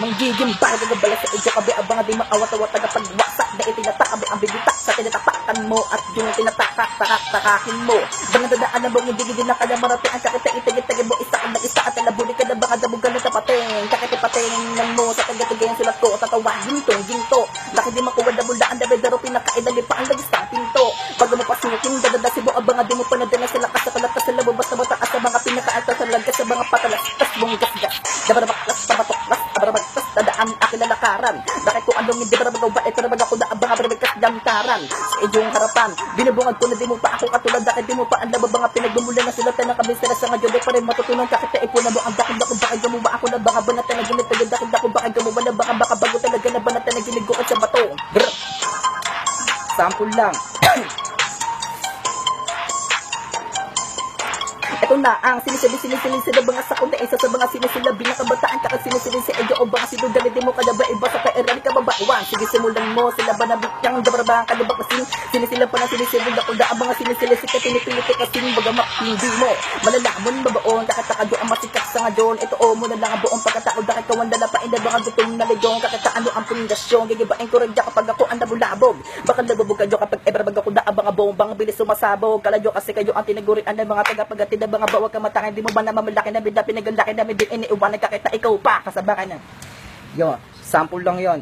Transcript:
Manggiging bago gabala sa idyo kabi abang di maawat-awat tagapagwasak na itinatakabi ang bibitak sa tinatapakan mo at yung tinatakak-takak-takakin mo. Bangadadaan na mong hindi na kaya marati ang kakita-itigit-tagin mo isa ang isa at alabuli ka na baka dabugan na tapating kakitipating ng mo sa taga-tagayin sulat ko tatawa ginto laki di makuha na bulaan na bedaro pinakaidali pa ang lagis ng pinto pag mo pasukin dadadasi mo abang di mo panadala sa lakas sa kalatas sa lababas na mataas sa mga pinakaatas sa lagas sa mga patalas tas mong gasgas dabarabaklas tabatoklas abarabaklas dadaan aking lalakaran bakit kung anong hindi barabagawa ito na baga ko na abang abarabagkas damtaran sa idyong harapan binubungad ko na di mo pa ako katulad bakit di mo pa ang lababang pinagmumula na sulatan ng kabisera sa ngayon di pa rin matutunan kakita ipuna mo ang dakong bakit gamuba ako na baka banatan na ginit dakong bakit gamuba na baka bago talaga na banatan na ginigukot sa bato sample lang ito na ang sinisilin sa mga sakot na isa sa mga sinisilabi ng kabataan kakad sinisilin sa edyo o baka sinugali di mo kada ba iba sa kairali ka babauan sige simulan mo sila ba nabityang dabarabang kalibak kasing sinisilan pa na sinisilin ako da ang mga sinisilin si katinipiliti kasing bagamak hindi mo malalamon babaon kakatakadyo ang masikak sa ngayon ito o mo na lang ang buong pagkatao dahil kawan dala pa inda mga gutom na lejong kakataano ang pundasyon gigibain ko rin kapag ako ang nabulabog baka nabubog kayo kapag ebrabag ako da ang mga bombang bilis sumasabog kaladyo kasi kayo ang tinagurian ng mga tagapagati mga bawag kamatangin, di mo ba na mamalaki na bida, pinagalaki na may din iniuwan, nagkakita ikaw pa, kasabakan na. Yun, sample lang yon.